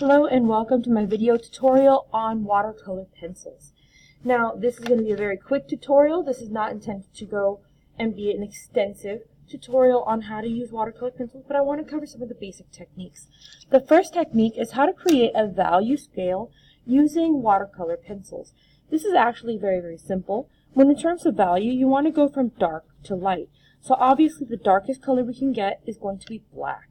Hello and welcome to my video tutorial on watercolor pencils. Now this is going to be a very quick tutorial. This is not intended to go and be an extensive tutorial on how to use watercolor pencils, but I want to cover some of the basic techniques. The first technique is how to create a value scale using watercolor pencils. This is actually very simple. When in terms of value, you want to go from dark to light. So obviously the darkest color we can get is going to be black.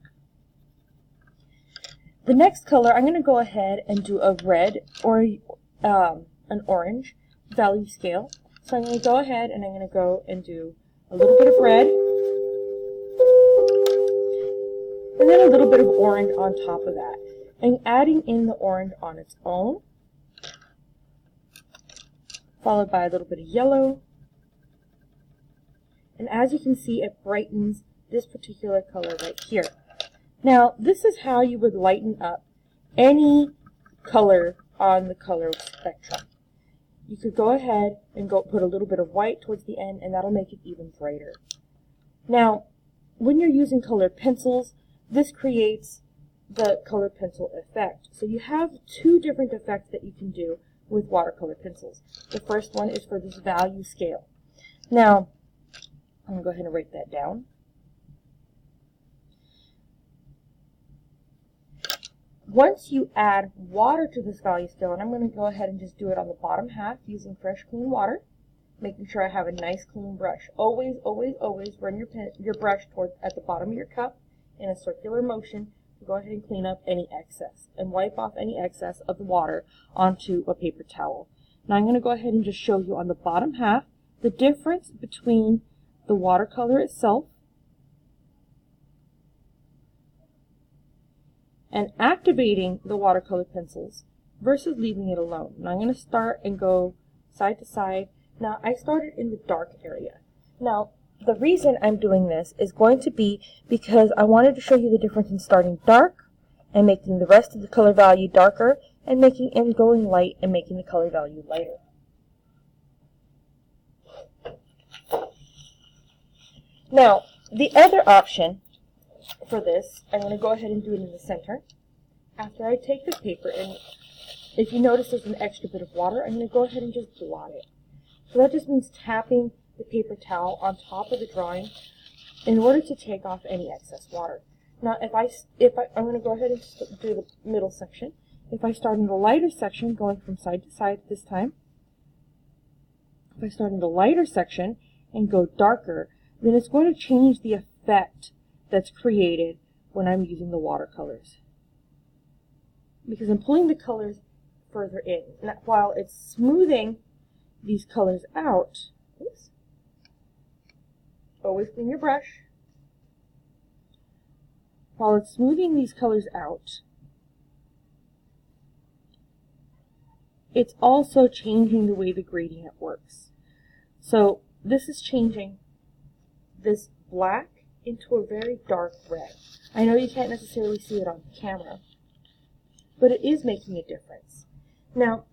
The next color, I'm going to go ahead and do a red or an orange value scale. So I'm going to go ahead and I'm going to go and do a little bit of red and then a little bit of orange on top of that. And adding in the orange on its own, followed by a little bit of yellow. And as you can see, it brightens this particular color right here. Now, this is how you would lighten up any color on the color spectrum. You could go ahead and put a little bit of white towards the end, and that'll make it even brighter. Now, when you're using colored pencils, this creates the colored pencil effect. So you have two different effects that you can do with watercolor pencils. The first one is for this value scale. Now, I'm going to go ahead and write that down. Once you add water to this value scale, and I'm going to go ahead and just do it on the bottom half using fresh clean water, making sure I have a nice clean brush. Always run your brush at the bottom of your cup in a circular motion to go ahead and clean up any excess and wipe off any excess of the water onto a paper towel. Now I'm going to go ahead and just show you on the bottom half the difference between the watercolor itself and activating the watercolor pencils versus leaving it alone. Now I'm going to start and go side to side. Now I started in the dark area. Now the reason I'm doing this is going to be because I wanted to show you the difference in starting dark and making the rest of the color value darker and going light and making the color value lighter. Now the other option for this, I'm going to go ahead and do it in the center. After I take the paper, and if you notice there's an extra bit of water, I'm going to go ahead and just blot it. So that just means tapping the paper towel on top of the drawing in order to take off any excess water. Now I'm going to go ahead and do the middle section. If I start in the lighter section, going from side to side this time, if I start in the lighter section and go darker, then it's going to change the effect that's created when I'm using the watercolors. Because I'm pulling the colors further in. And while it's smoothing these colors out, oops, always clean your brush. While it's smoothing these colors out, it's also changing the way the gradient works. So this is changing this black into a very dark red. I know you can't necessarily see it on camera, but it is making a difference. Now,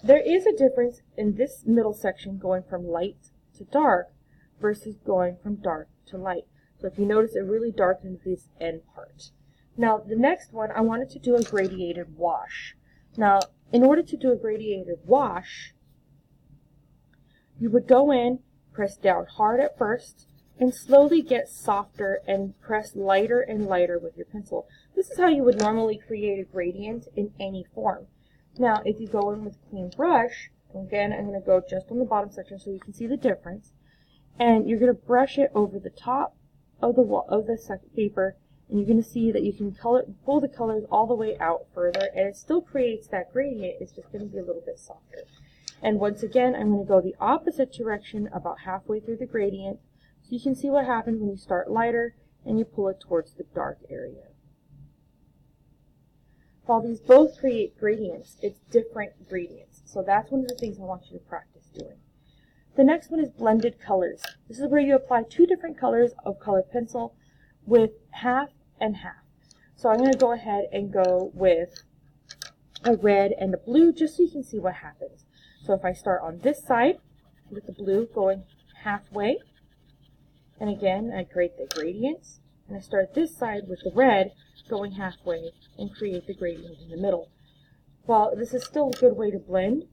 there is a difference in this middle section going from light to dark versus going from dark to light. So if you notice, it really darkens this end part. Now, the next one, I wanted to do a gradiated wash. Now, in order to do a gradiated wash, you would go in, press down hard at first, and slowly get softer and press lighter and lighter with your pencil. This is how you would normally create a gradient in any form. Now, if you go in with a clean brush, again, I'm going to go just on the bottom section so you can see the difference, and you're going to brush it over the top of the second paper, and you're going to see that you can pull the colors all the way out further, and it still creates that gradient. It's just going to be a little bit softer. And once again, I'm going to go the opposite direction about halfway through the gradient, so you can see what happens when you start lighter and you pull it towards the dark area. While these both create gradients, it's different gradients. So that's one of the things I want you to practice doing. The next one is blended colors. This is where you apply two different colors of colored pencil with half and half. So I'm going to go ahead and go with a red and a blue just so you can see what happens. So if I start on this side with the blue going halfway, and again I create the gradients, and I start this side with the red going halfway and create the gradient in the middle. While this is still a good way to blend,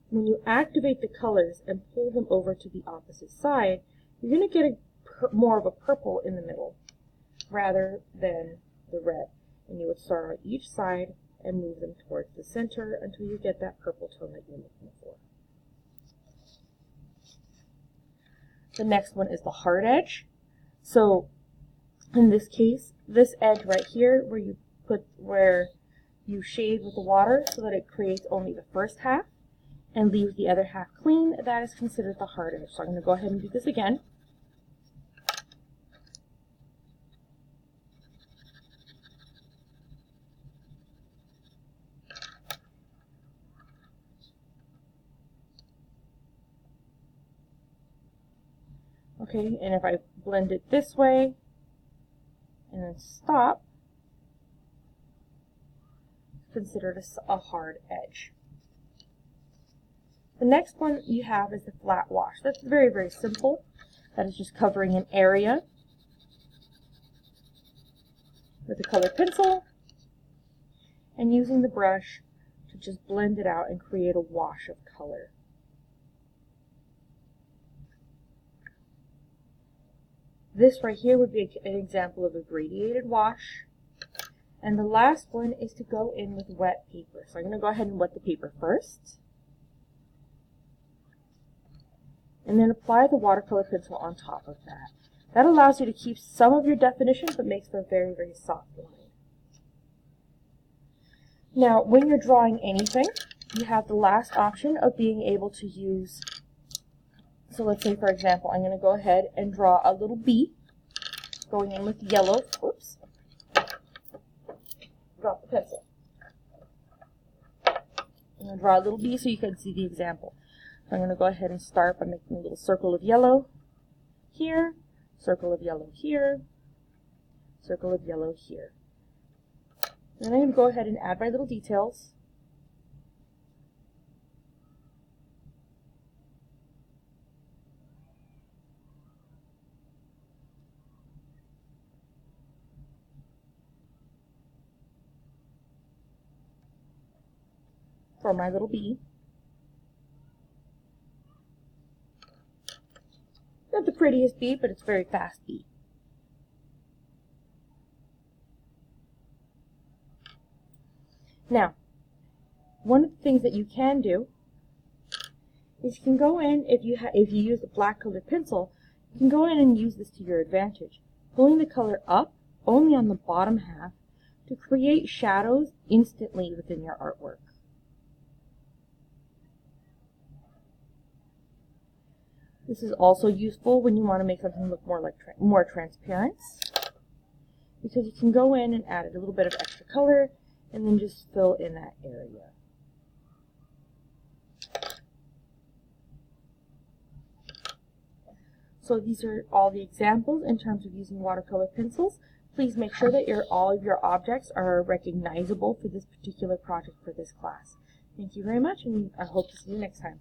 when you activate the colors and pull them over to the opposite side, you're going to get more of a purple in the middle rather than the red. And you would start on each side and move them towards the center until you get that purple tone that you're looking for. The next one is the hard edge. So in this case, this edge right here where you shade with the water so that it creates only the first half and leaves the other half clean, that is considered the hard edge. So I'm going to go ahead and do this again. Okay, and if I blend it this way and then stop, it's considered a hard edge. The next one you have is the flat wash. That's very, very simple. That is just covering an area with a colored pencil and using the brush to just blend it out and create a wash of color. This right here would be an example of a gradiated wash. And the last one is to go in with wet paper. So I'm going to go ahead and wet the paper first. And then apply the watercolor pencil on top of that. That allows you to keep some of your definition, but makes for a very, very soft line. Now, when you're drawing anything, you have the last option of being able to use, so let's say, for example, I'm going to go ahead and draw a little bee, going in with yellow. Oops. Drop the pencil. I'm going to draw a little bee so you can see the example. So I'm going to go ahead and start by making a little circle of yellow here, circle of yellow here, circle of yellow here. Then I'm going to go ahead and add my little details. For my little bee. Not the prettiest bee, but it's a very fast bee. Now, one of the things that you can do is you can go in, if you use a black colored pencil, you can go in and use this to your advantage, pulling the color up only on the bottom half to create shadows instantly within your artwork. This is also useful when you want to make something look more transparent, because you can go in and add a little bit of extra color and then just fill in that area. So these are all the examples in terms of using watercolor pencils. Please make sure that all of your objects are recognizable for this particular project for this class. Thank you very much, and I hope to see you next time.